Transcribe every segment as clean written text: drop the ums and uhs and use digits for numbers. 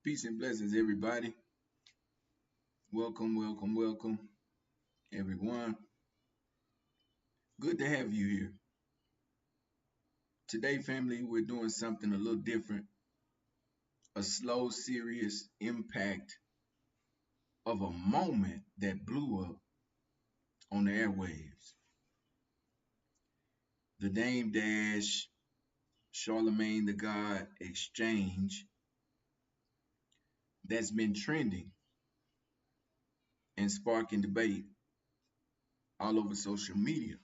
Peace and blessings, everybody. Welcome, welcome, welcome, everyone. Good to have you here. Today, family, we're doing something a little different, a slow, serious impact of a moment that blew up on the airwaves. The Dame Dash, Charlemagne the God exchange that's been trending and sparking debate all over social media.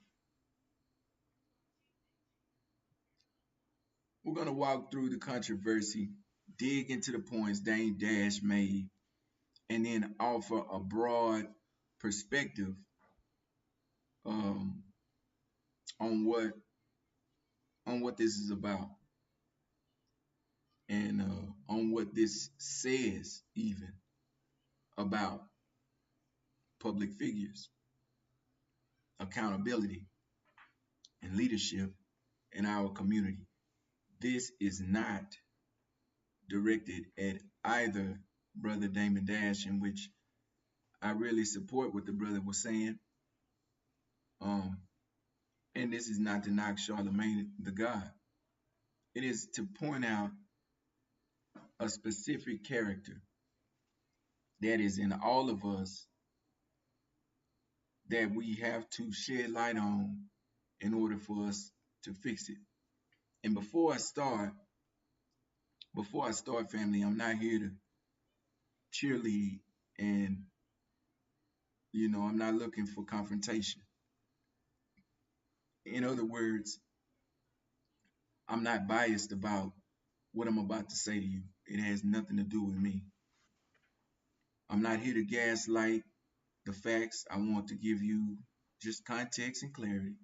We're going to walk through the controversy, dig into the points Dame Dash made, and then offer a broad perspective um, on what this is about and on what this says even about public figures, accountability, and leadership in our community. This is not directed at either Brother Damon Dash, in which I really support what the brother was saying. Um, and this is not to knock Charlemagne the God. It is to point out a specific character that is in all of us that we have to shed light on in order for us to fix it. And before I start, family, I'm not here to cheerlead, and I'm not looking for confrontation. In other words, I'm not biased about what I'm about to say to you. It has nothing to do with me. I'm not here to gaslight the facts. I want to give you just context and clarity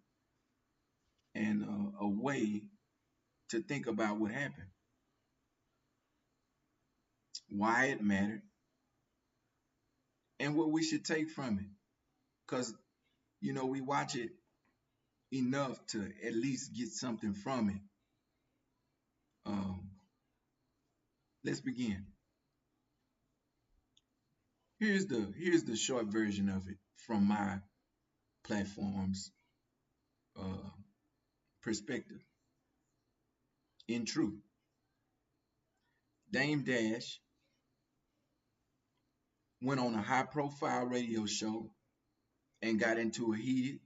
and a way to think about what happened, why it mattered, and what we should take from it. Because, we watch it enough to at least get something from it. Um, let's begin. Here's the short version of it from my platform's uh, perspective. In truth, Dame Dash went on a high-profile radio show and got into a heated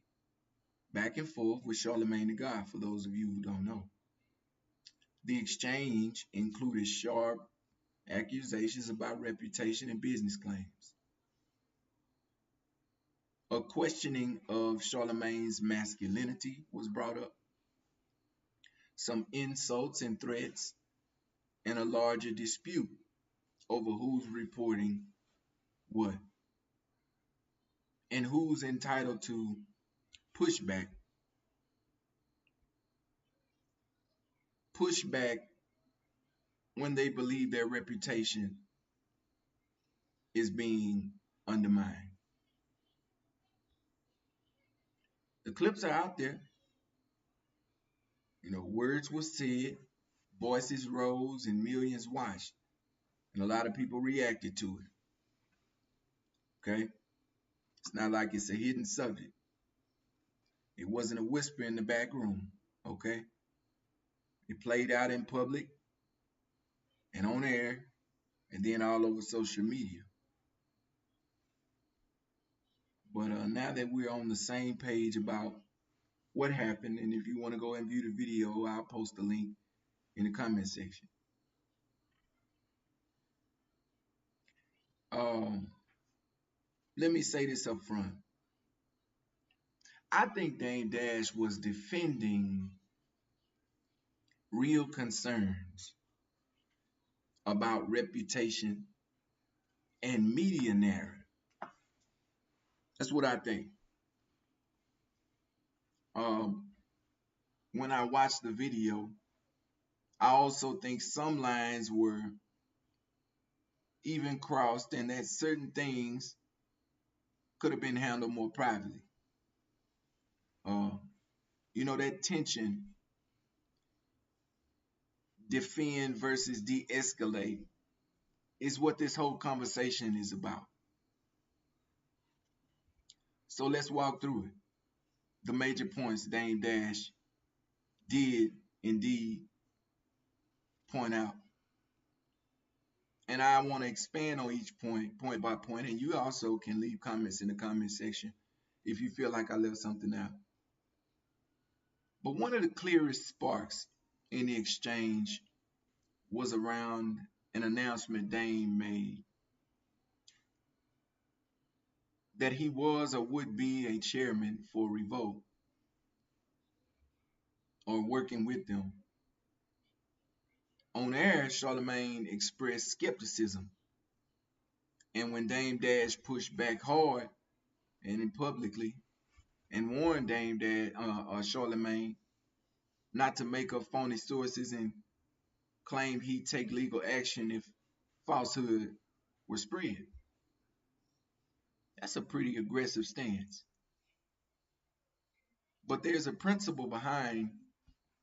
back and forth with Charlemagne the God, for those of you who don't know. The exchange included sharp accusations about reputation and business claims. A questioning of Charlemagne's masculinity was brought up, some insults and threats, and a larger dispute over who's reporting what and who's entitled to pushback. Pushback when they believe their reputation is being undermined. The clips are out there. Words were said, voices rose, and millions watched, and a lot of people reacted to it. Okay? It's not like it's a hidden subject. It wasn't a whisper in the back room. Okay? It played out in public and on air and then all over social media. But now that we're on the same page about what happened, and if you want to go and view the video, I'll post the link in the comment section. Um, let me say this up front. I think Dame Dash was defending real concerns about reputation and media narrative. That's what I think. Um, when I watched the video, I also think some lines were even crossed and that certain things could have been handled more privately. Uh, that tension, defend versus de-escalate, is what this whole conversation is about. So let's walk through it. The major points Dame Dash did indeed point out. And I want to expand on each point by point, and you also can leave comments in the comment section if you feel like I left something out. But one of the clearest sparks in the exchange was around an announcement Dame made that he was or would be a chairman for Revolt or working with them. On air, Charlemagne expressed skepticism, and when Dame Dash pushed back hard and in publicly and warned Charlemagne not to make up phony sources and claimed he'd take legal action if falsehood were spread. That's a pretty aggressive stance. But there's a principle behind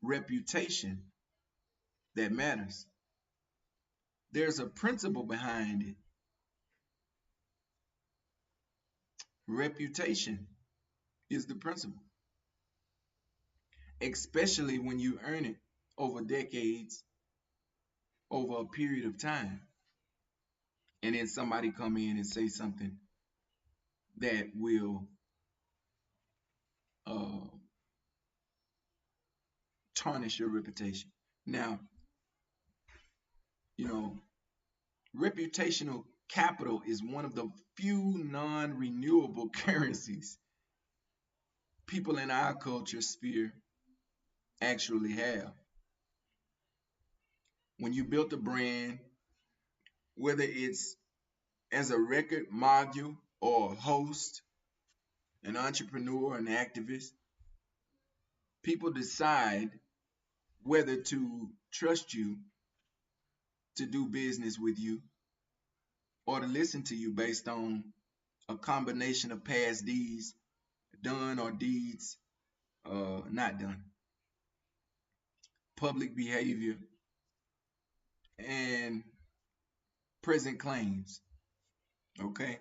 reputation that matters. There's a principle behind it. Reputation is the principle, especially when you earn it over decades, over a period of time, and then somebody come in and say something that will uh, tarnish your reputation. Now, you know, reputational capital is one of the few non-renewable currencies people in our culture sphere actually have. When you build a brand, whether it's as a record module or a host, an entrepreneur, an activist, people decide whether to trust you to do business with you or to listen to you based on a combination of past deeds done or deeds not done, public behavior, and present claims. Okay?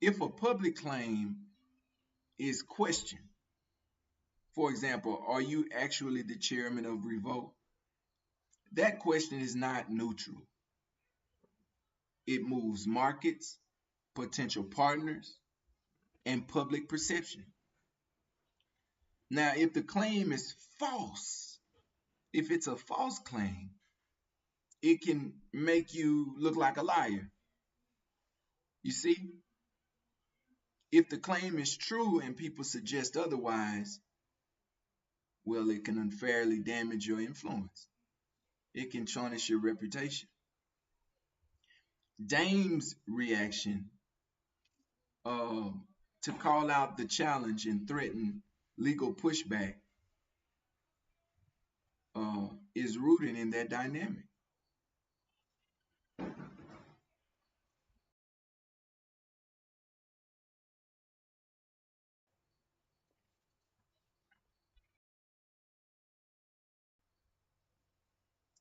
If a public claim is questioned, for example, are you actually the chairman of Revolt? That question is not neutral. It moves markets, potential partners, and public perception. Now, if the claim is false, if it's a false claim, it can make you look like a liar. You see, if the claim is true and people suggest otherwise, well, it can unfairly damage your influence. It can tarnish your reputation. Dame's reaction uh, to call out the challenge and threaten legal pushback is rooted in that dynamic.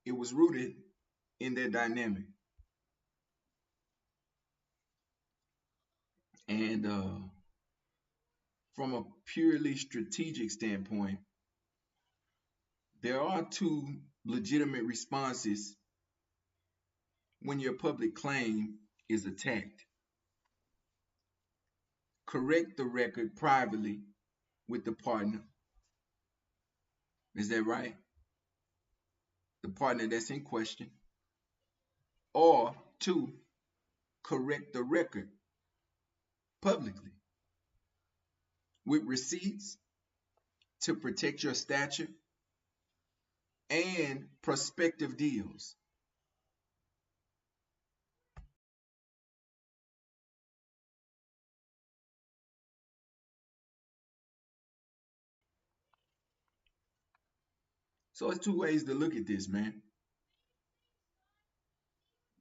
It was rooted in that dynamic. And from a purely strategic standpoint, there are two legitimate responses when your public claim is attacked. Correct the record privately with the partner. Is that right? The partner that's in question. Or two, correct the record publicly with receipts to protect your stature and prospective deals. So it's two ways to look at this, man.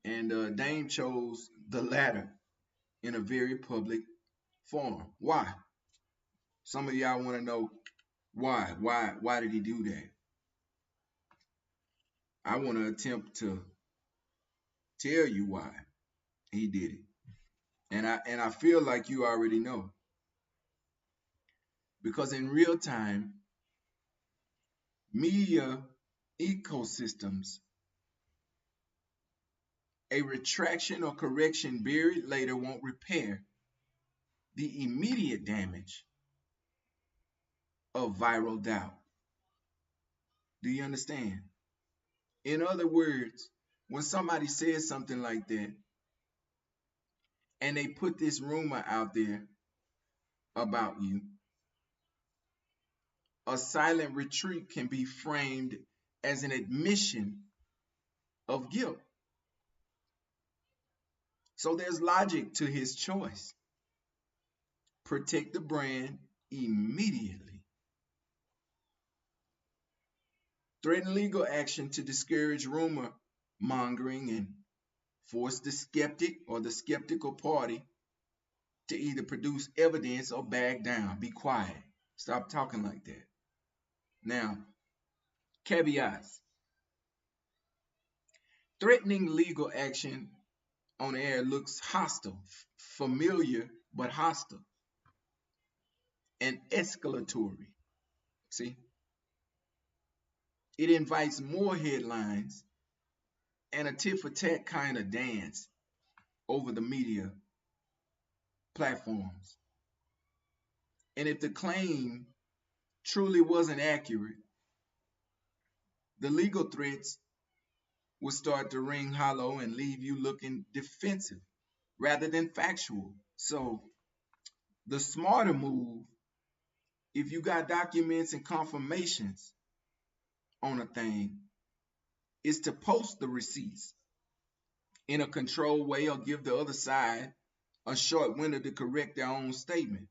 And Dame chose the latter in a very public forum. Why? Some of y'all want to know why. Why did he do that? I want to attempt to tell you why he did it. And I feel like you already know. Because in real time, media ecosystems, a retraction or correction buried later won't repair the immediate damage of viral doubt. Do you understand? In other words, when somebody says something like that and they put this rumor out there about you, a silent retreat can be framed as an admission of guilt. So there's logic to his choice. Protect the brand immediately. Threaten legal action to discourage rumor mongering and force the skeptic or the skeptical party to either produce evidence or back down. Be quiet. Stop talking like that. Now, caveats. Threatening legal action on air looks hostile, familiar but hostile, and escalatory. See? It invites more headlines and a tit for tat kind of dance over the media platforms. And if the claim truly wasn't accurate, the legal threats will start to ring hollow and leave you looking defensive rather than factual. So the smarter move, if you got documents and confirmations on a thing, is to post the receipts in a controlled way or give the other side a short window to correct their own statement.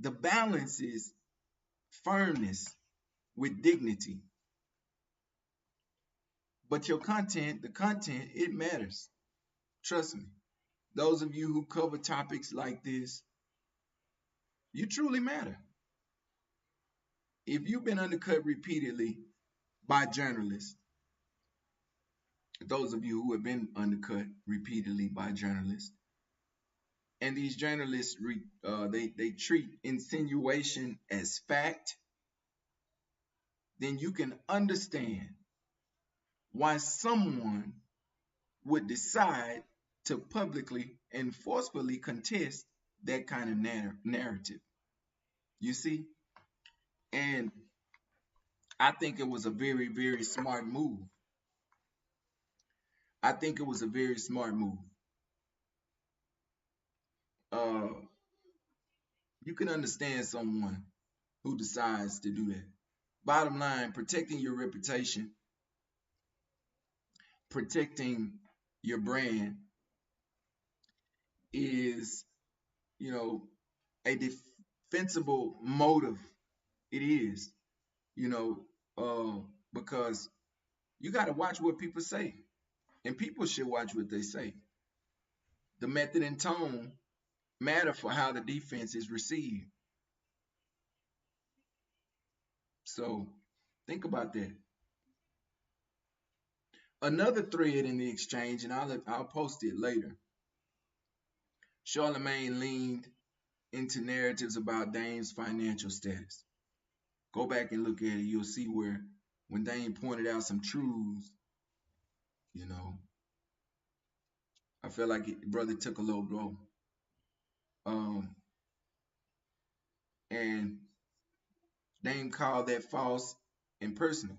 The balance is firmness with dignity. But your content, the content, it matters. Trust me. Those of you who cover topics like this, you truly matter. If you've been undercut repeatedly by journalists, those of you who have been undercut repeatedly by journalists, and these journalists they treat insinuation as fact, then you can understand why someone would decide to publicly and forcefully contest that kind of narrative. You see? And I think it was a very, very smart move. I think it was a very smart move. Uh, you can understand someone who decides to do that. Bottom line, protecting your reputation, protecting your brand is, you know, a defensible motive. It is, you know, because you got to watch what people say, and people should watch what they say. The method and tone matter for how the defense is received. So think about that. Another thread in the exchange, and I'll post it later. Charlemagne leaned into narratives about Dame's financial status. Go back and look at it. You'll see where when Dame pointed out some truths, you know, I felt like brother took a low blow. And Dame called that false and personal.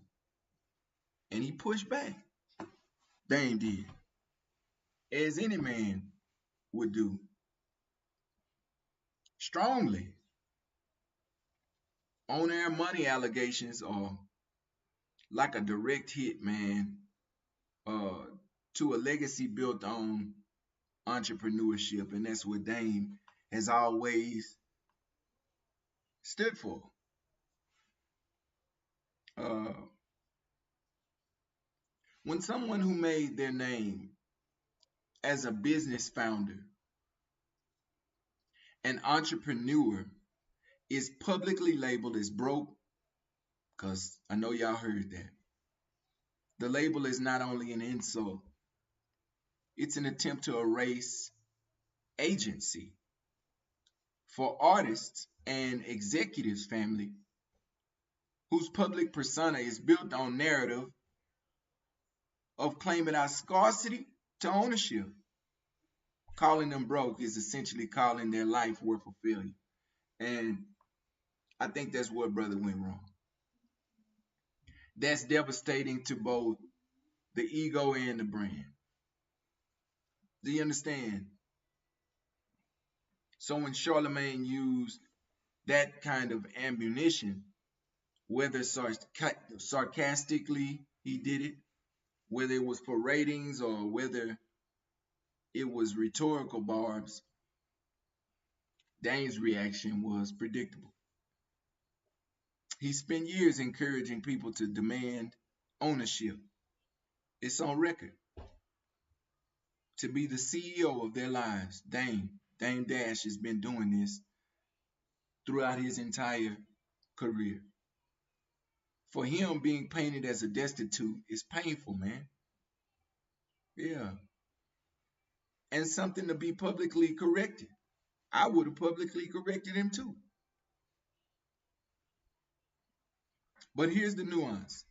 And he pushed back. Dame did. As any man would do. Strongly. On air money allegations are like a direct hit, man, uh, to a legacy built on entrepreneurship. And that's what Dame has always stood for. Uh, when someone who made their name as a business founder, an entrepreneur, is publicly labeled as broke, because I know y'all heard that, The label is not only an insult, it's an attempt to erase agency. For artists and executives, family, whose public persona is built on narrative of claiming our scarcity to ownership. Calling them broke is essentially calling their life worth a failure. And I think that's where brother went wrong. That's devastating to both the ego and the brand. Do you understand? So when Charlemagne used that kind of ammunition, whether sarcastically he did it, whether it was for ratings or whether it was rhetorical barbs, Dame's reaction was predictable. He spent years encouraging people to demand ownership. It's on record. To be the CEO of their lives. Dame Dash has been doing this throughout his entire career. For him, being painted as a destitute is painful, man. Yeah. And something to be publicly corrected. I would have publicly corrected him too. But here's the nuance.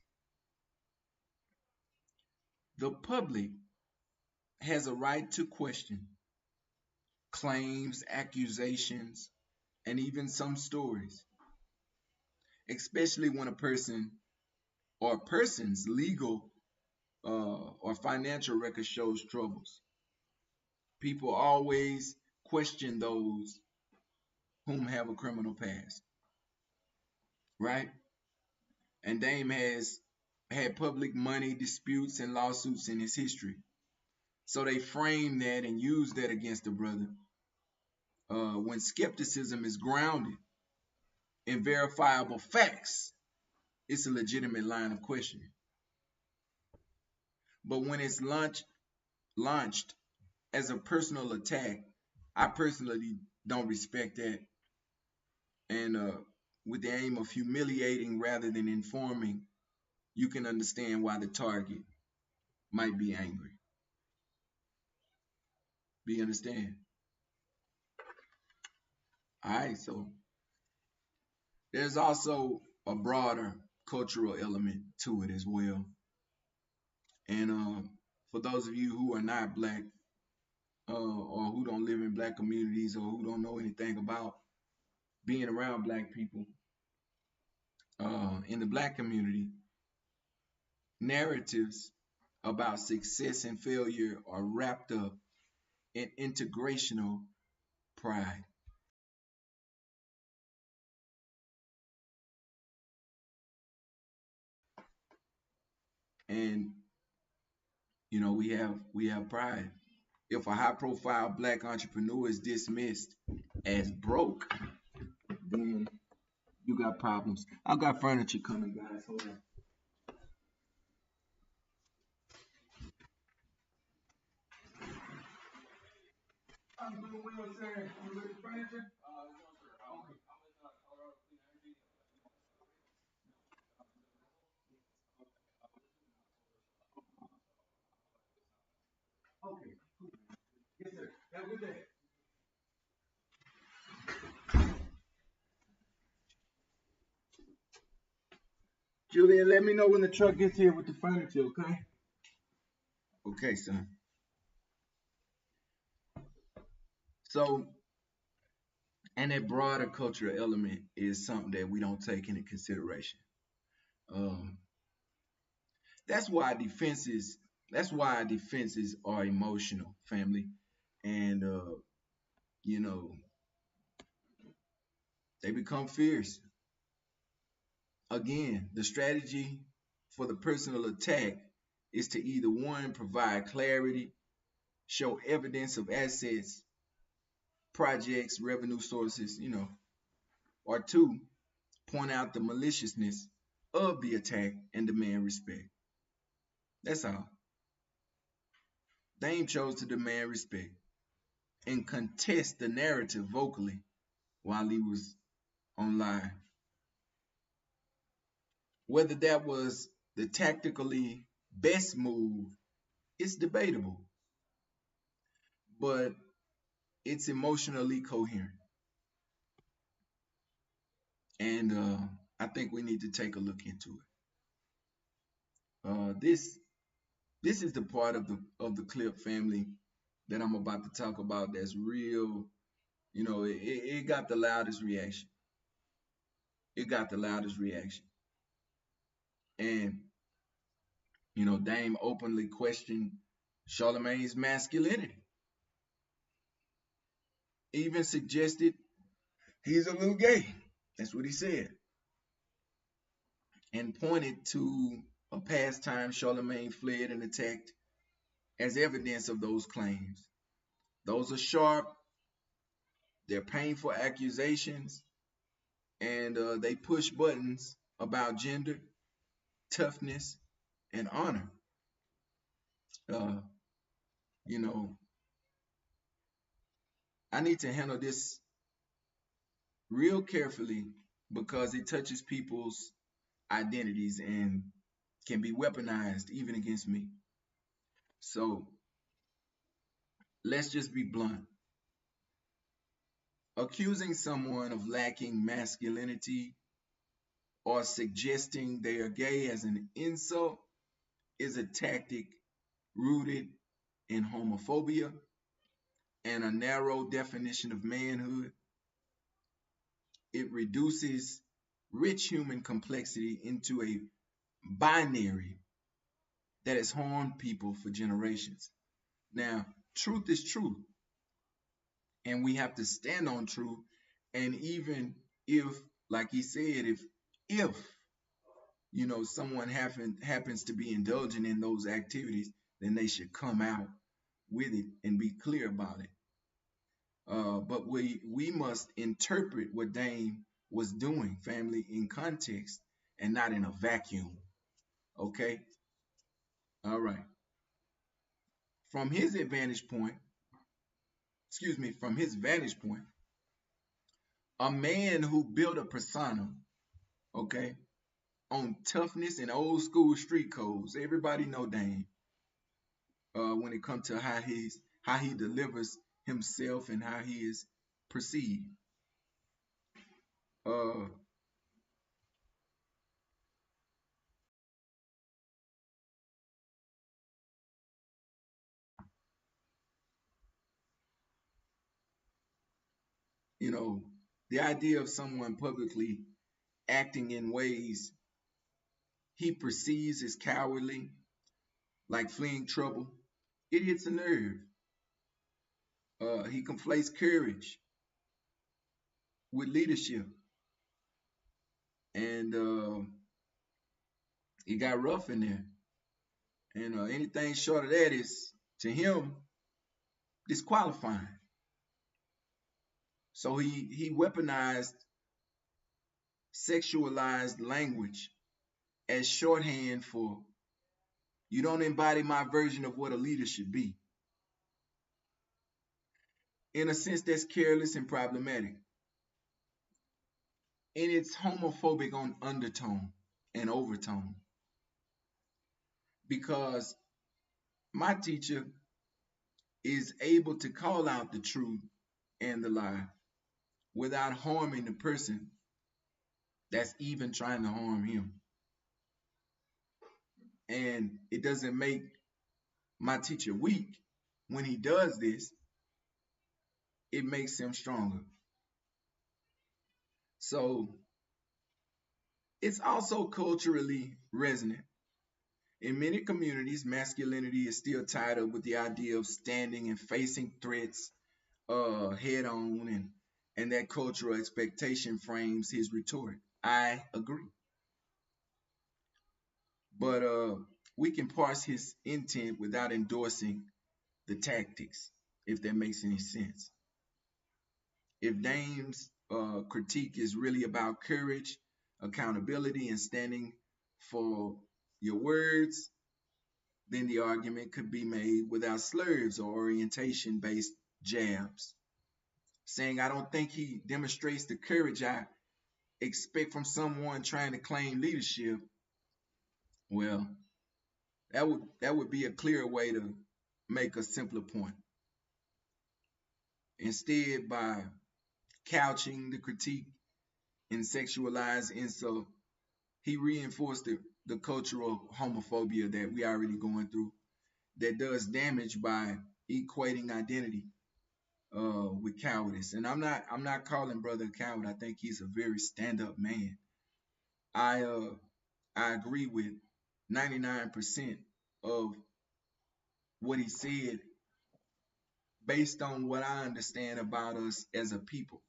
The public has a right to question claims, accusations, and even some stories, especially when a person or a person's legal or financial record shows troubles. People always question those whom have a criminal past, right? And Dame has had public money disputes and lawsuits in his history. So they frame that and use that against the brother. When skepticism is grounded in verifiable facts, it's a legitimate line of questioning. But when it's launched as a personal attack, I personally don't respect that. And with the aim of humiliating rather than informing, you can understand why the target might be angry. Do you understand? All right, so there's also a broader cultural element to it as well. And for those of you who are not black or who don't live in black communities or who don't know anything about being around black people in the black community, narratives about success and failure are wrapped up in integrational pride. And we have pride. If a high profile black entrepreneur is dismissed as broke, then you got problems. I got furniture coming, guys. Hold on. I'm doing well, sir. You with the furniture? Okay. Yes, sir. Have a good day. Julian, let me know when the truck gets here with the furniture, okay? Okay, son. So, and that broader cultural element is something that we don't take into consideration. Um, that's why defenses. That's why defenses are emotional, family, and you know they become fierce. Again, the strategy for the personal attack is to either one, provide clarity, show evidence of assets, projects, revenue sources, or two, point out the maliciousness of the attack and demand respect. That's all. Dame chose to demand respect and contest the narrative vocally while he was on live. Whether that was the tactically best move, it's debatable, but it's emotionally coherent. And I think we need to take a look into it. This is the part of the clip, family, that I'm about to talk about that's real. You know, it got the loudest reaction. It got the loudest reaction. And, you know, Dame openly questioned Charlemagne's masculinity. Even suggested he's a little gay. That's what he said. And pointed to a past time Charlemagne fled and attacked as evidence of those claims. Those are sharp, they're painful accusations, and they push buttons about gender, toughness, and honor. Uh, you know, I need to handle this real carefully because it touches people's identities and can be weaponized even against me. So let's just be blunt. Accusing someone of lacking masculinity or suggesting they are gay as an insult is a tactic rooted in homophobia and a narrow definition of manhood. It reduces rich human complexity into a binary that has harmed people for generations. Now, truth is truth, and we have to stand on truth. And even if, like he said, if you know someone happens to be indulging in those activities, then they should come out with it and be clear about it. But we must interpret what Dame was doing, family, in context and not in a vacuum. Okay, all right. From his advantage point, excuse me, from his vantage point, a man who built a persona, okay, on toughness and old school street codes. Everybody know Dame when it comes to how he delivers himself and how he is perceived. Uh, you know, the idea of someone publicly acting in ways he perceives as cowardly, like fleeing trouble, it hits a nerve. He conflates courage with leadership, and it got rough in there. And anything short of that is, to him, disqualifying. So he weaponized sexualized language as shorthand for you don't embody my version of what a leader should be. In a sense, that's careless and problematic. And it's homophobic on undertone and overtone. Because my teacher is able to call out the truth and the lie without harming the person that's even trying to harm him. And it doesn't make my teacher weak. When he does this, it makes him stronger. So it's also culturally resonant. In many communities, masculinity is still tied up with the idea of standing and facing threats head on, and that cultural expectation frames his rhetoric. I agree. But we can parse his intent without endorsing the tactics, if that makes any sense. If Dame's critique is really about courage, accountability, and standing for your words, then the argument could be made without slurs or orientation based jabs. Saying, I don't think he demonstrates the courage I expect from someone trying to claim leadership. Well, That would be a clear way to make a simpler point. Instead, by couching the critique in sexualized insult, he reinforced the cultural homophobia that we already going through, that does damage by equating identity with cowardice. And I'm not calling brother a coward. I think he's a very stand-up man. I uh I agree with 99% of what he said based on what I understand about us as a people.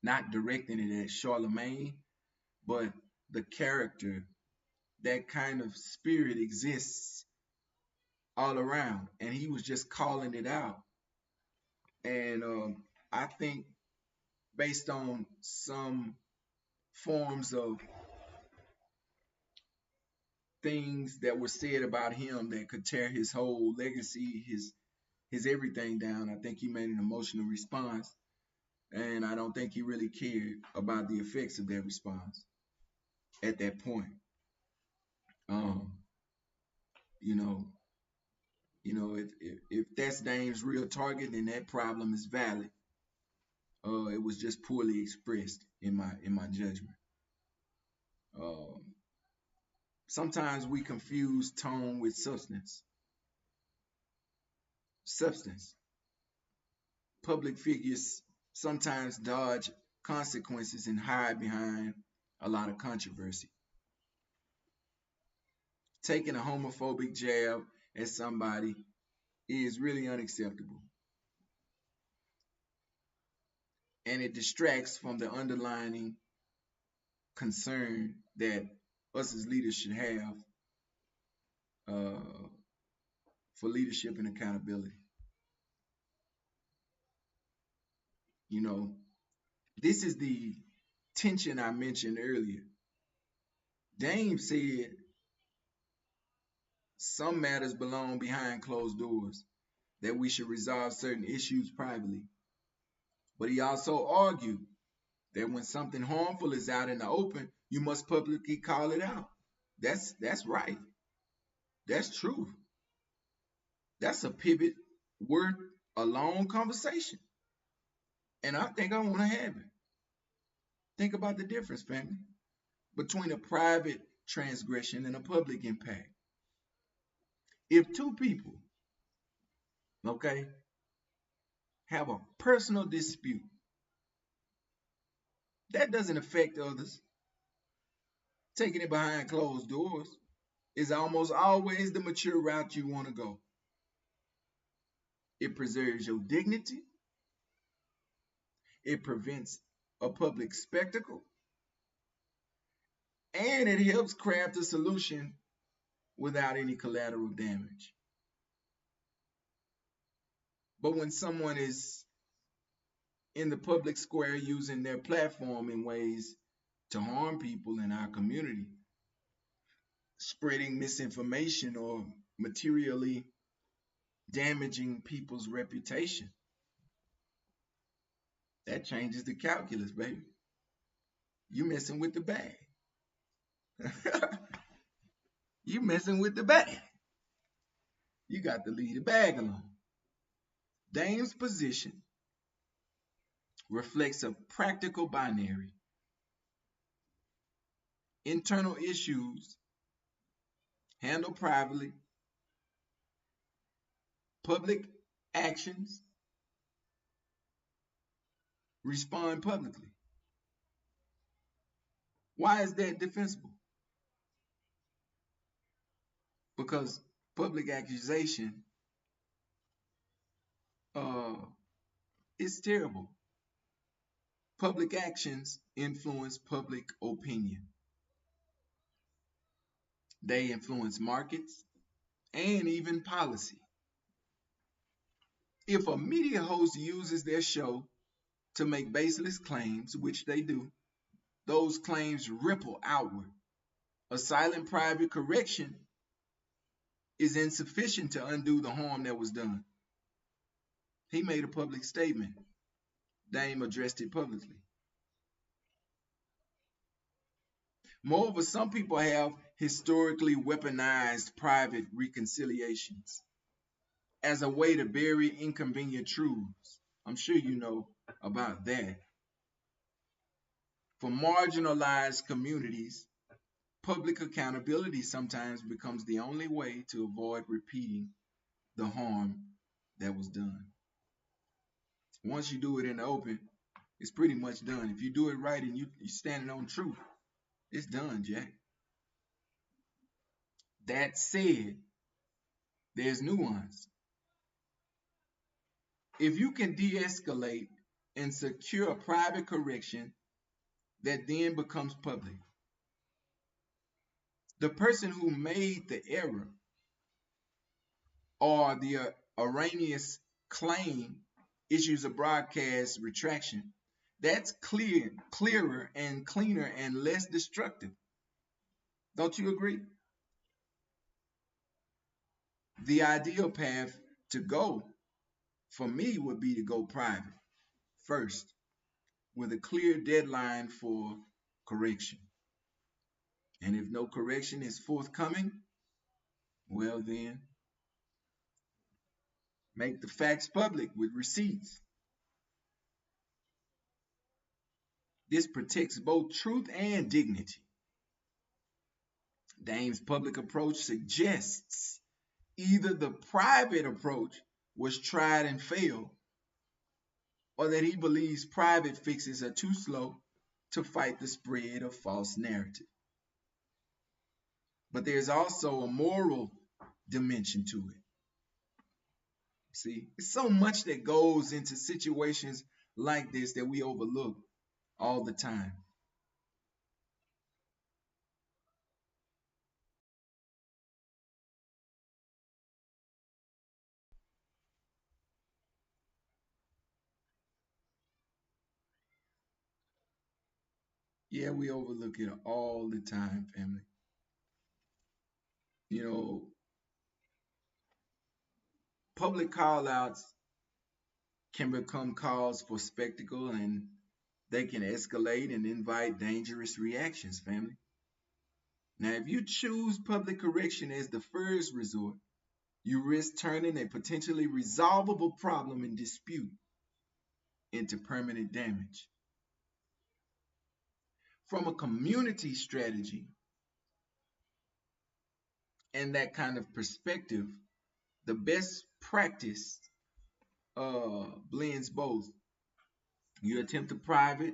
Not directing it at Charlemagne, but the character, that kind of spirit exists all around. And he was just calling it out. And I think based on some forms of things that were said about him that could tear his whole legacy, his everything down, I think he made an emotional response. And I don't think he really cared about the effects of that response at that point. Um, you know, if that's Dame's real target, then that problem is valid. It was just poorly expressed in my judgment. Um, Sometimes we confuse tone with substance. Substance. Public figures sometimes dodge consequences and hide behind a lot of controversy. Taking a homophobic jab at somebody is really unacceptable, and it distracts from the underlying concern that us as leaders should have uh, for leadership and accountability. You know, this is the tension I mentioned earlier. Dame said some matters belong behind closed doors, that we should resolve certain issues privately. But he also argued that when something harmful is out in the open, you must publicly call it out. That's right. That's true. That's a pivot worth a long conversation. And I think I want to have it. Think about the difference, family, between a private transgression and a public impact. If two people, okay, have a personal dispute, that doesn't affect others. Taking it behind closed doors is almost always the mature route you want to go. It preserves your dignity, it prevents a public spectacle, and it helps craft a solution without any collateral damage. But when someone is in the public square using their platform in ways to harm people in our community, spreading misinformation or materially damaging people's reputation, that changes the calculus, baby. You messing with the bag. You messing with the bag. You got to leave the bag alone. Dame's position reflects a practical binary. Internal issues handled privately, public actions respond publicly. Why is that defensible? Because public accusation uh, is terrible. Public actions influence public opinion. They influence markets and even policy. If a media host uses their show to make baseless claims, which they do, those claims ripple outward. A silent private correction is insufficient to undo the harm that was done. He made a public statement. Dame addressed it publicly. Moreover, some people have historically weaponized private reconciliations as a way to bury inconvenient truths. I'm sure you know about that. For marginalized communities, public accountability sometimes becomes the only way to avoid repeating the harm that was done. Once you do it in the open, it's pretty much done. If you do it right and you're standing on truth, it's done, Jack. That said, there's nuance. If you can de-escalate and secure a private correction that then becomes public, the person who made the error or the erroneous claim issues a broadcast retraction, that's clearer and cleaner and less destructive. Don't you agree? The ideal path to go for me would be to go private first with a clear deadline for correction. And if no correction is forthcoming, well then, make the facts public with receipts. This protects both truth and dignity. Dame's public approach suggests either the private approach was tried and failed, or that he believes private fixes are too slow to fight the spread of false narrative. But there's also a moral dimension to it. See, it's so much that goes into situations like this that we overlook all the time. Yeah, we overlook it all the time, family. You know, public call outs can become cause for spectacle and they can escalate and invite dangerous reactions, family. Now, if you choose public correction as the first resort, you risk turning a potentially resolvable problem and dispute into permanent damage. From a community strategy and that kind of perspective, the best practice blends both. You attempt a private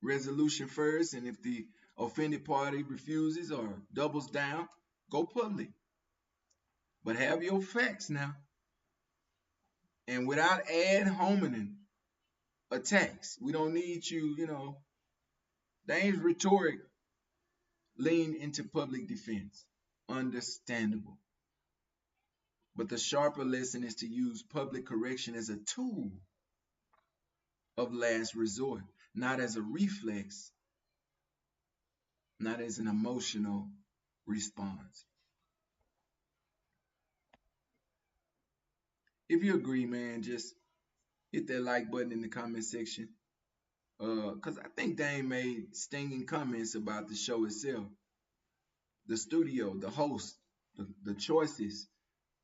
resolution first, and if the offended party refuses or doubles down, go public. But have your facts now, and without ad hominem attacks. We don't need you, Dame's rhetoric lean into public defense. Understandable. But the sharper lesson is to use public correction as a tool of last resort, not as a reflex, not as an emotional response. If you agree, man, just hit that like button in the comment section. Cause I think Dame made stinging comments about the show itself, the studio, the host, the choices,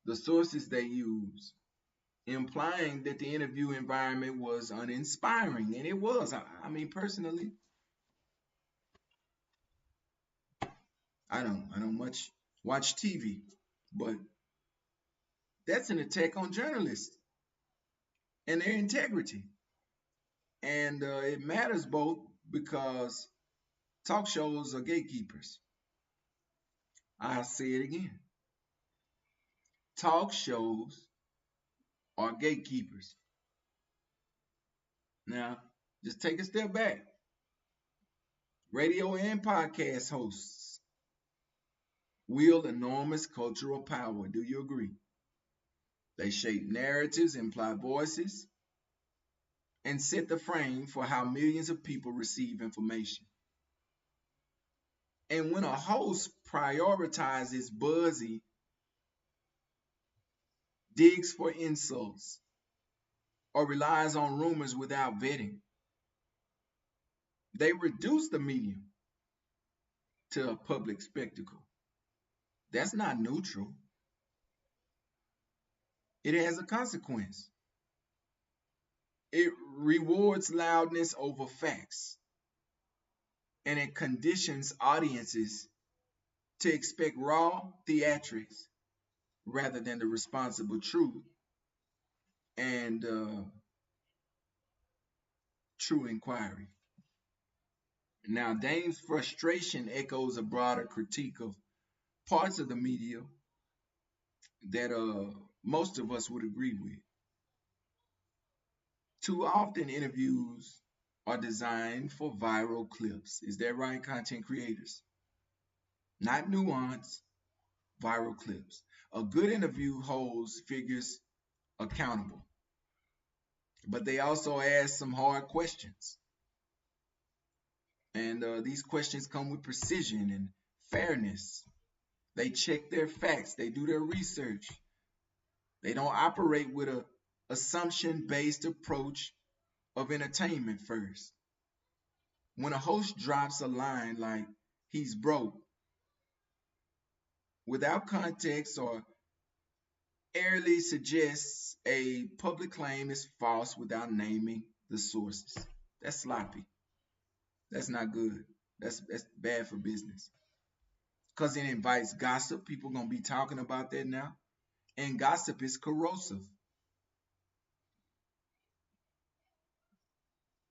the sources they use, implying that the interview environment was uninspiring, and it was. I mean, personally, I don't much watch TV, but that's an attack on journalists and their integrity, and it matters both because talk shows are gatekeepers. I say it again: talk shows are gatekeepers. Now, just take a step back. Radio and podcast hosts wield enormous cultural power. Do you agree? They shape narratives, imply voices, and set the frame for how millions of people receive information. And when a host prioritizes buzzy, digs for insults, or relies on rumors without vetting, they reduce the medium to a public spectacle. That's not neutral. It has a consequence. It rewards loudness over facts, and it conditions audiences to expect raw theatrics rather than the responsible truth and true inquiry. Now, Dame's frustration echoes a broader critique of parts of the media that most of us would agree with. Too often, interviews are designed for viral clips. Is that right, content creators? Not nuance, viral clips. A good interview holds figures accountable, but they also ask some hard questions. And these questions come with precision and fairness. They check their facts, they do their research. They don't operate with a assumption based approach of entertainment first. When a host drops a line like he's broke without context or airily suggests a public claim is false without naming the sources, that's sloppy. That's not good. That's bad for business. Because it invites gossip. People gonna be talking about that now. And gossip is corrosive.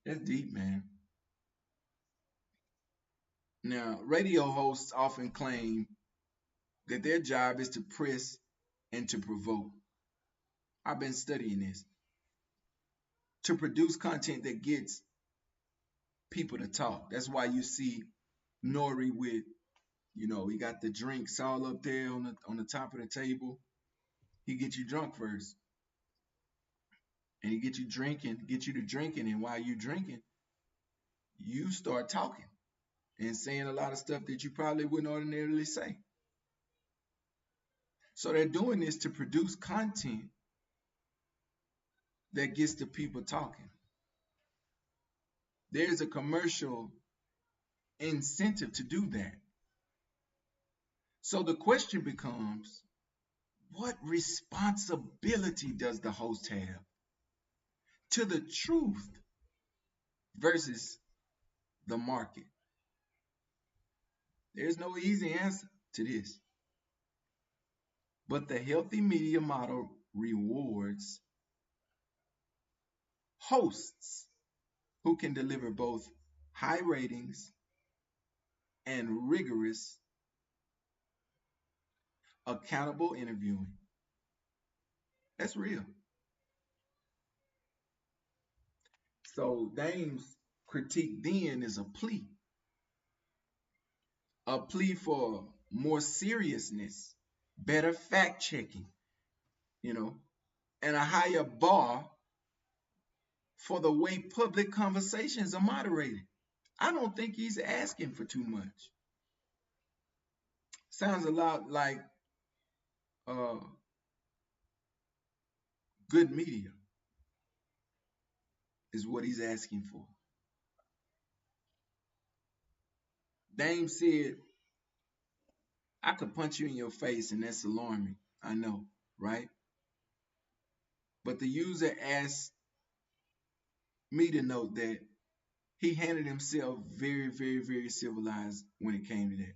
That's deep, man. Now, radio hosts often claim that their job is to press and to provoke. I've been studying this. To produce content that gets people to talk. That's why you see Nori with, he got the drinks all up there on the top of the table. He gets you drunk first. And he get you drinking, get you to drinking, and while you drinking, you start talking and saying a lot of stuff that you probably wouldn't ordinarily say. So they're doing this to produce content that gets the people talking. There's a commercial incentive to do that. So the question becomes, what responsibility does the host have to the truth versus the market? There's no easy answer to this. But the healthy media model rewards hosts who can deliver both high ratings and rigorous, accountable interviewing. That's real. So Dame's critique then is a plea for more seriousness, better fact checking, you know, and a higher bar for the way public conversations are moderated. I don't think he's asking for too much. Sounds a lot like uh, good media is what he's asking for. Dame said, I could punch you in your face and that's alarming. I know, right? But the user asked me to note that he handled himself very, very, very civilized when it came to that.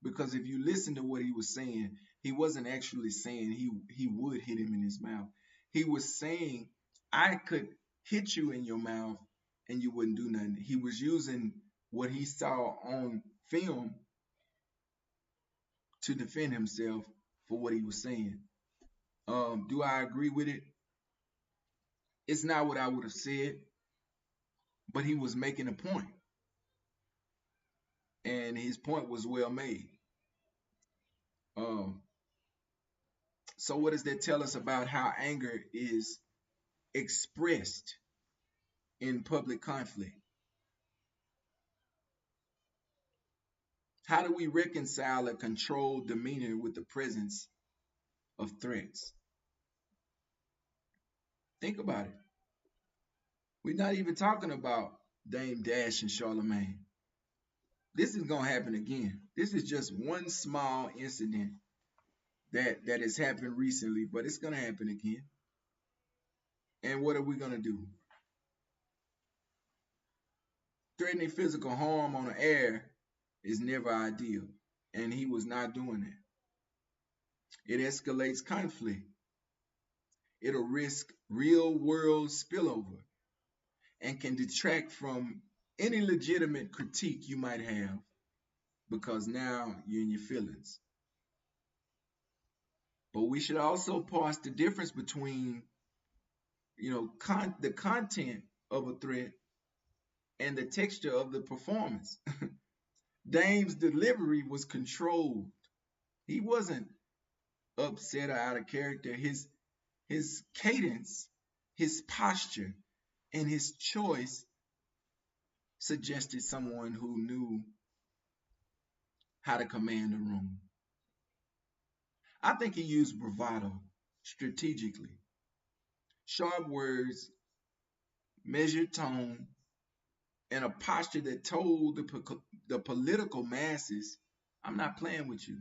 Because if you listen to what he was saying, he wasn't actually saying he would hit him in his mouth. He was saying, I could hit you in your mouth and you wouldn't do nothing. He was using what he saw on film to defend himself for what he was saying. Do I agree with it? It's not what I would have said, but he was making a point, and his point was well made. Um, so, what does that tell us about how anger is expressed in public conflict? How do we reconcile a controlled demeanor with the presence of threats? Think about it. We're not even talking about Dame Dash and Charlemagne. This is gonna happen again. This is just one small incident that has happened recently, but it's gonna happen again. And what are we gonna do? Threatening physical harm on the air is never ideal, and he was not doing that. It escalates conflict. It'll risk real world spillover and can detract from any legitimate critique you might have because now you're in your feelings. But we should also parse the difference between, the content of a threat and the texture of the performance. Dame's delivery was controlled. He wasn't upset or out of character. His cadence, his posture, and his choice suggested someone who knew how to command a room. I think he used bravado strategically. Sharp words, measured tone, and a posture that told the political masses, I'm not playing with you.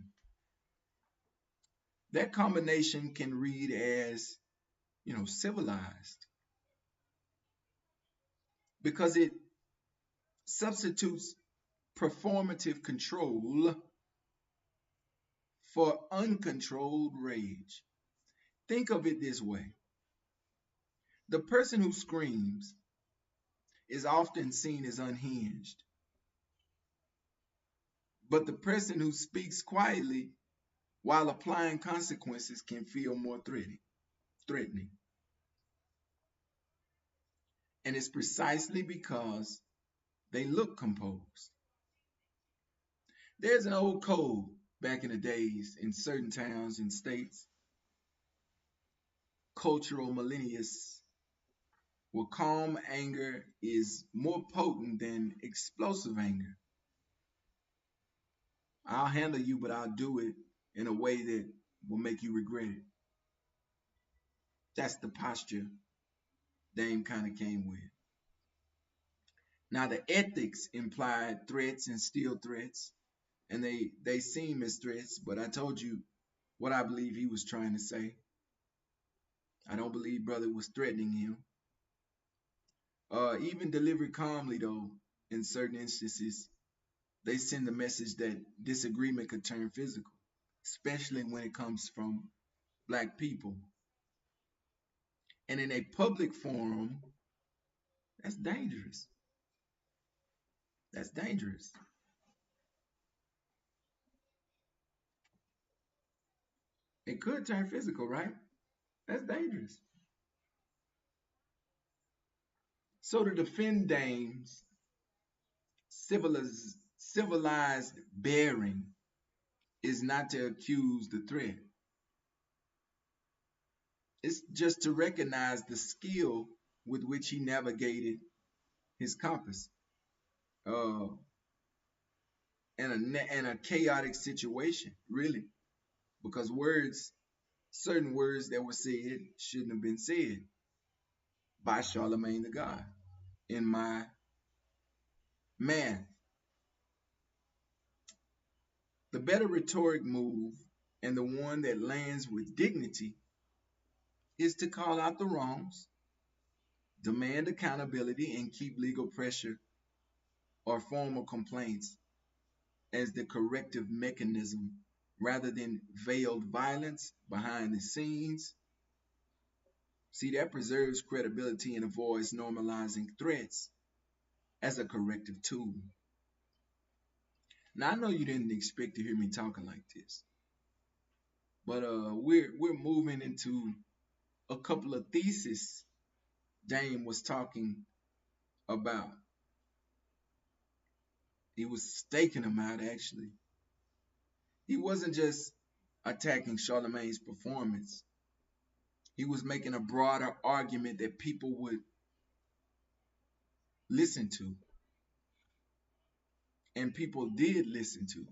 That combination can read as, civilized because it substitutes performative control for uncontrolled rage. Think of it this way: the person who screams is often seen as unhinged, but the person who speaks quietly while applying consequences can feel more threatening. And it's precisely because they look composed. There's an old code back in the days in certain towns and states, cultural millennials, where calm anger is more potent than explosive anger. I'll handle you, but I'll do it in a way that will make you regret it. That's the posture Dame kind of came with. Now, the ethics implied threats and still threats, and they seem as threats, but I told you what I believe he was trying to say. I don't believe brother was threatening him. Even delivered calmly, though, in certain instances, they send the message that disagreement could turn physical, especially when it comes from black people. And in a public forum, that's dangerous. That's dangerous. It could turn physical, right? That's dangerous. So to defend Dame's civilized bearing is not to accuse the threat. It's just to recognize the skill with which he navigated his compass uh, in a chaotic situation, really, because certain words that were said shouldn't have been said by Charlemagne the God. In my math, the better rhetoric move and the one that lands with dignity is to call out the wrongs, demand accountability, and keep legal pressure or formal complaints as the corrective mechanism rather than veiled violence behind the scenes. See, that preserves credibility and avoids normalizing threats as a corrective tool. Now, I know you didn't expect to hear me talking like this, but we're moving into a couple of theses Dame was talking about. He was staking them out, actually. He wasn't just attacking Charlemagne's performance. He was making a broader argument that people would listen to, and people did listen to.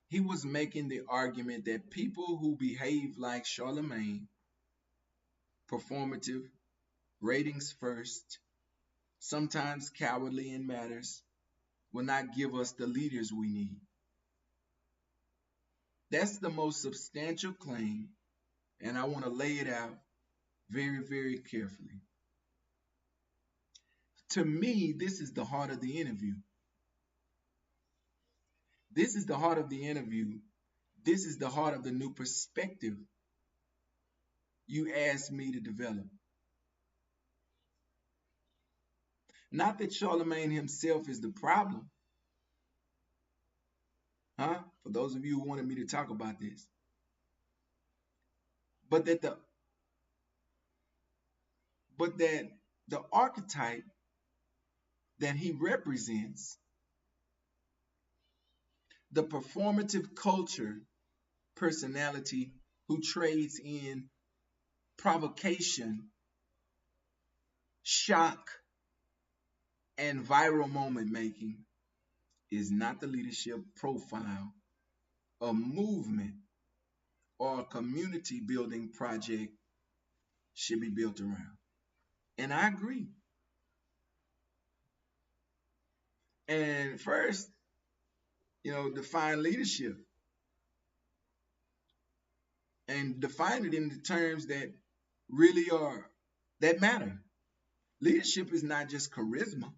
He was making the argument that people who behave like Charlemagne, performative, ratings first, sometimes cowardly in matters, will not give us the leaders we need. That's the most substantial claim, and I want to lay it out very, very carefully. To me, this is the heart of the interview. This is the heart of the interview. This is the heart of the new perspective you asked me to develop. Not that Charlemagne himself is the problem, huh? For those of you who wanted me to talk about this, but that the archetype that he represents, the performative culture personality who trades in provocation, shock, and viral moment making, is not the leadership profile a movement or a community building project should be built around. And I agree. And first, define leadership and define it in the terms that really are that matter. Leadership is not just charisma.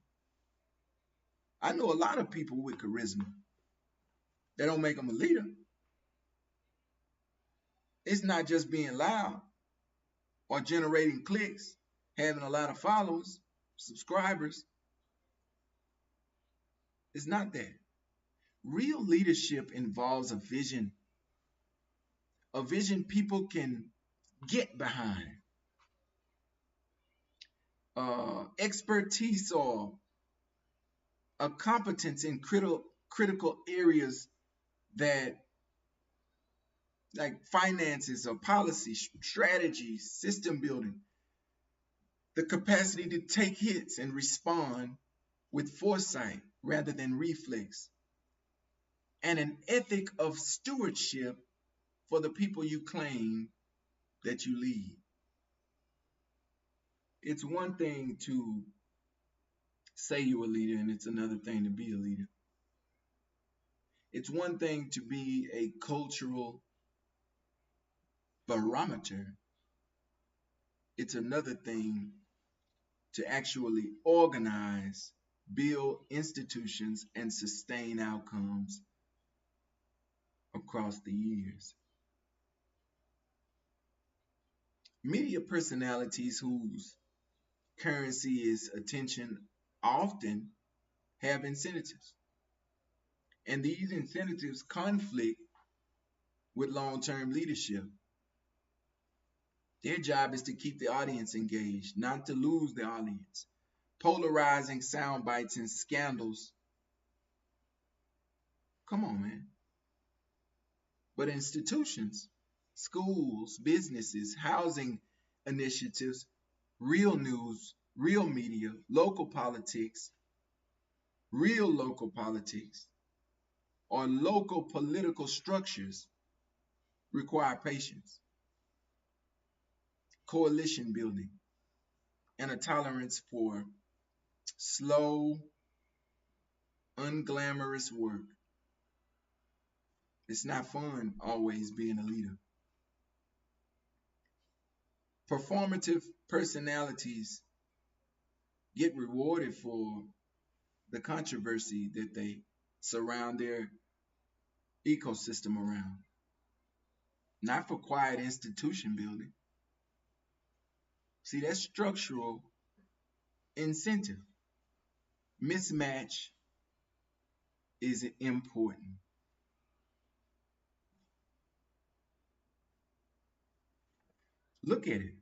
I know a lot of people with charisma. That don't make them a leader. It's not just being loud or generating clicks, having a lot of followers, subscribers. It's not that. Real leadership involves a vision people can get behind, expertise or a competence in critical areas that, like finances or policy, strategy, system building, the capacity to take hits and respond with foresight rather than reflex, and an ethic of stewardship for the people you claim that you lead. It's one thing to say you're a leader, and it's another thing to be a leader. It's one thing to be a cultural barometer. It's another thing to actually organize, build institutions, and sustain outcomes across the years. Media personalities whose currency is attention often have incentives. And these incentives conflict with long-term leadership. Their job is to keep the audience engaged, not to lose the audience. Polarizing sound bites and scandals. Come on, man. But institutions, schools, businesses, housing initiatives, real news, real media, local politics, real local politics, or local political structures require patience, coalition building, and a tolerance for slow, unglamorous work. It's not fun always being a leader. Performative personalities get rewarded for the controversy that they surround their ecosystem around, not for quiet institution building. See, that's structural incentive. Mismatch is important. Look at it.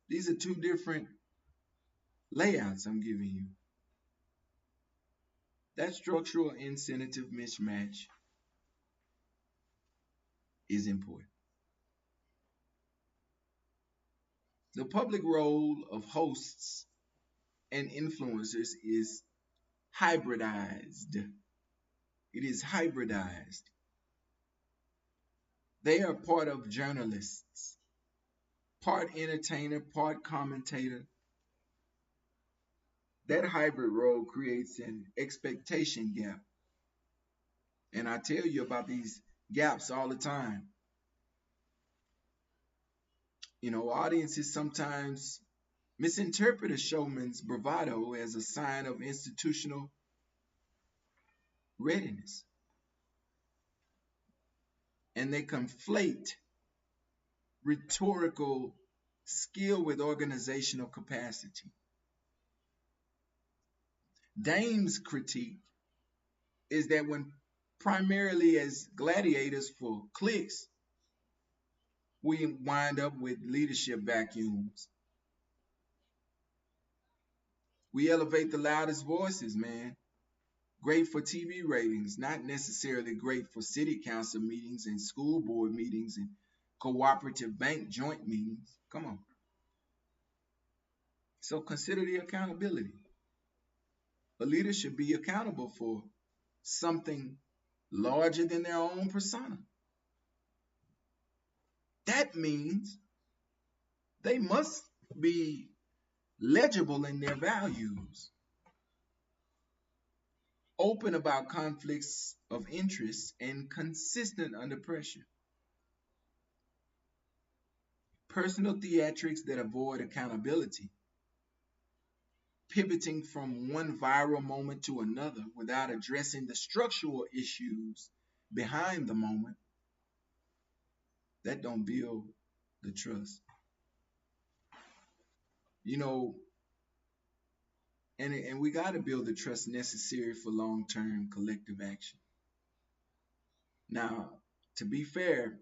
These are two different layouts I'm giving you. That structural incentive mismatch is important. The public role of hosts and influencers is hybridized. It is hybridized. They are part of journalists, part entertainer, part commentator, That hybrid role creates an expectation gap. And I tell you about these gaps all the time. Audiences sometimes misinterpret a showman's bravado as a sign of institutional readiness, and they conflate rhetorical skill with organizational capacity. Dame's critique is that when primarily as gladiators for clicks, we wind up with leadership vacuums. We elevate the loudest voices, man. Great for TV ratings, not necessarily great for city council meetings and school board meetings and cooperative bank joint meetings. Come on. So consider the accountability. A leader should be accountable for something larger than their own persona. That means they must be legible in their values, open about conflicts of interest, and consistent under pressure. Personal theatrics that avoid accountability, pivoting from one viral moment to another without addressing the structural issues behind the moment, that don't build the trust. You know, and we got to build the trust necessary for long-term collective action. Now, to be fair,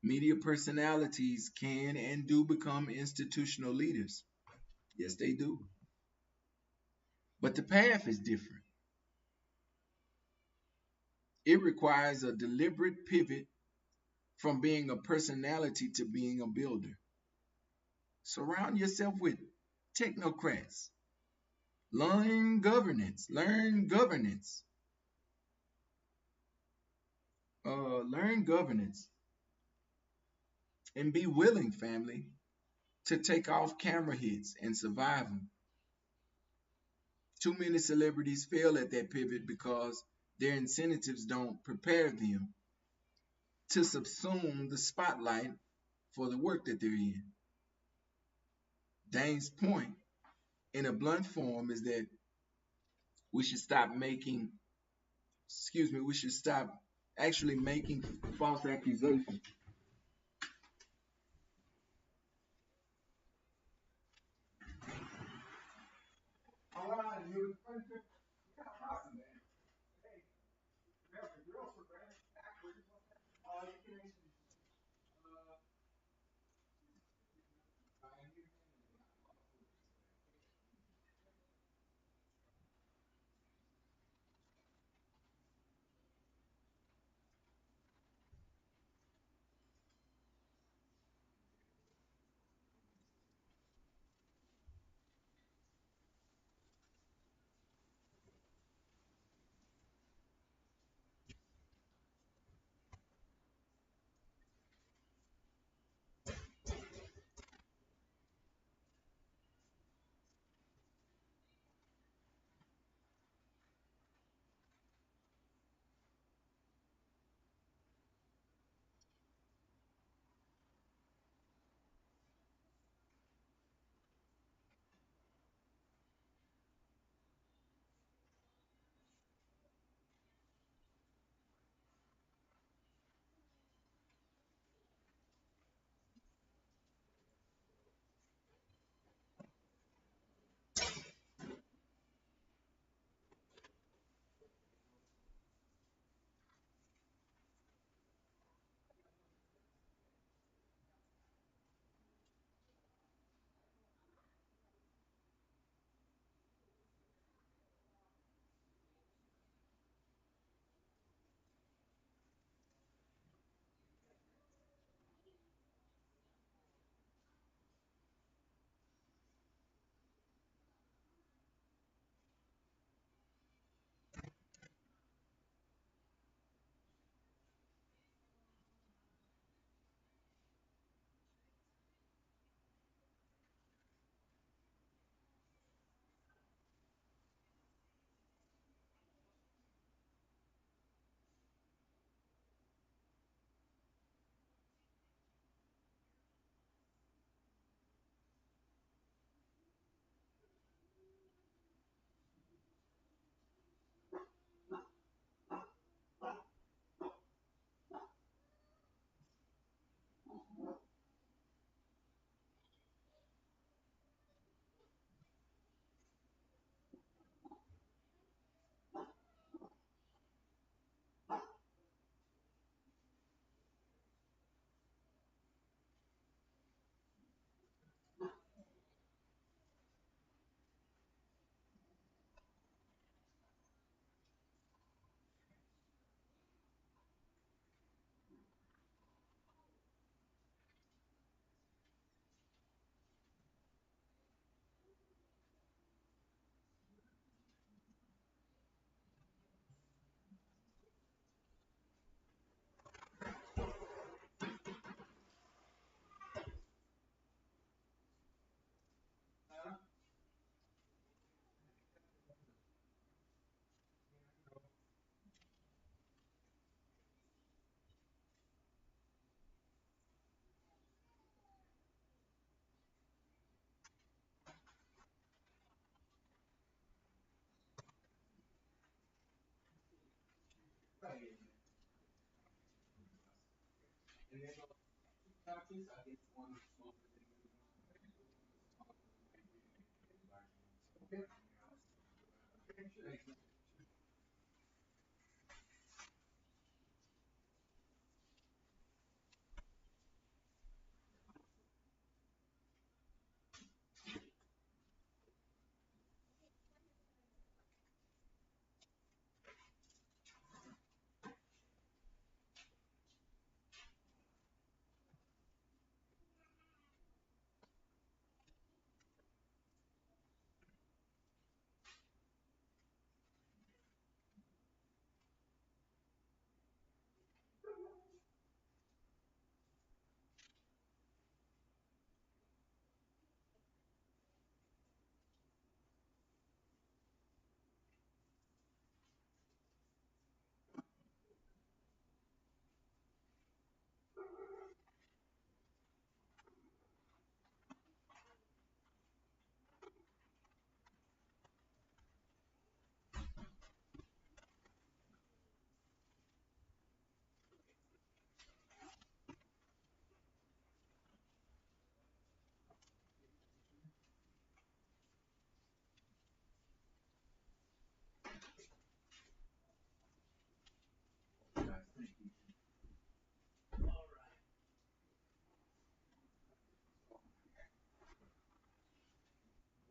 media personalities can and do become institutional leaders. Yes, they do. But the path is different. It requires a deliberate pivot from being a personality to being a builder. Surround yourself with technocrats. Learn governance. Learn governance. And be willing, family, to take off camera hits and survive them. Too many celebrities fail at that pivot because their incentives don't prepare them to subsume the spotlight for the work that they're in. Dane's point, in a blunt form, is that we should stop making, we should stop actually making false accusations.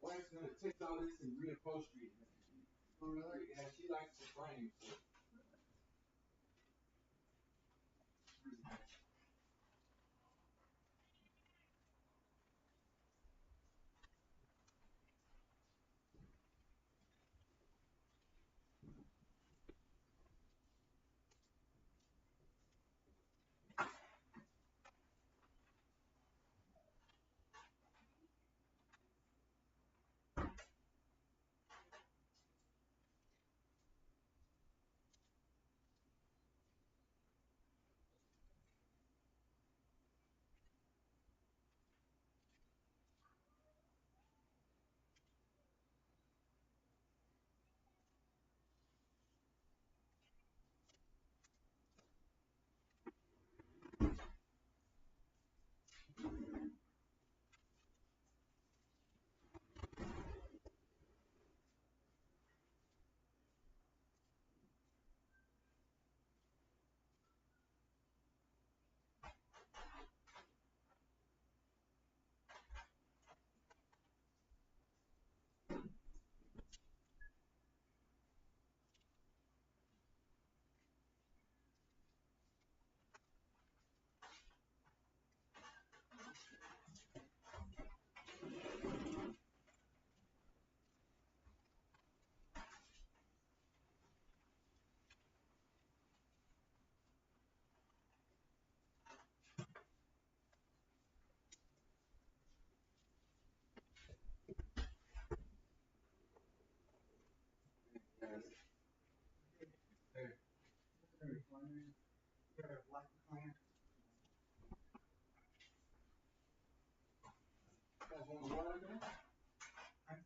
Wife's gonna take all this and reupholstery it. Oh, really? Yeah, she likes the frame. So.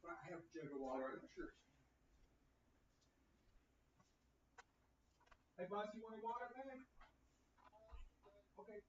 I have a jug of water. Sure. Hey, boss, you want a water, man? Okay.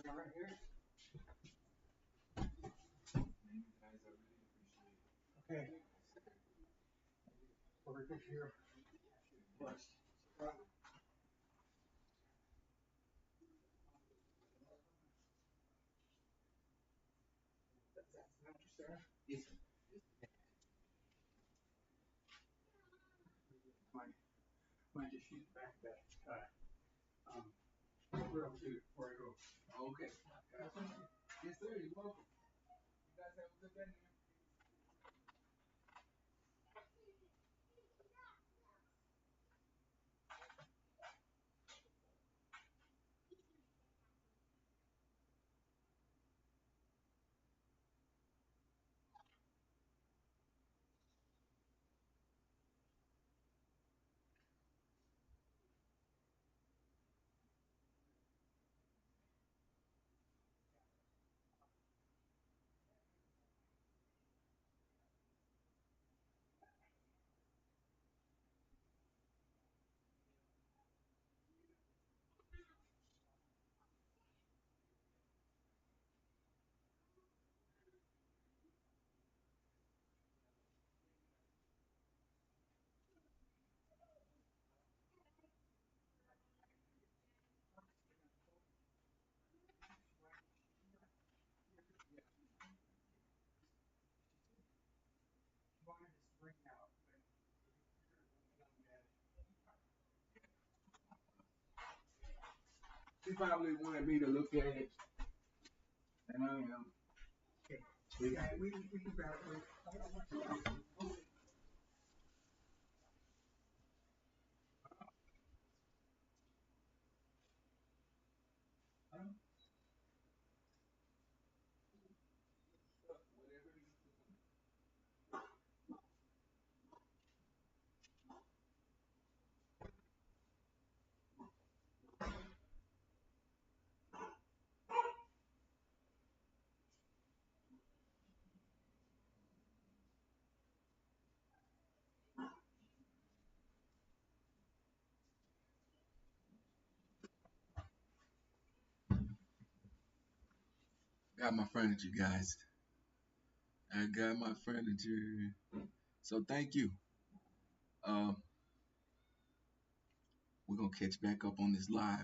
Right here. Thank you guys, I really appreciate it. Okay. Over here. First. She probably wanted me to look at it, and I am. Got my furniture, guys. I got my furniture. So thank you. Um, we're gonna catch back up on this live.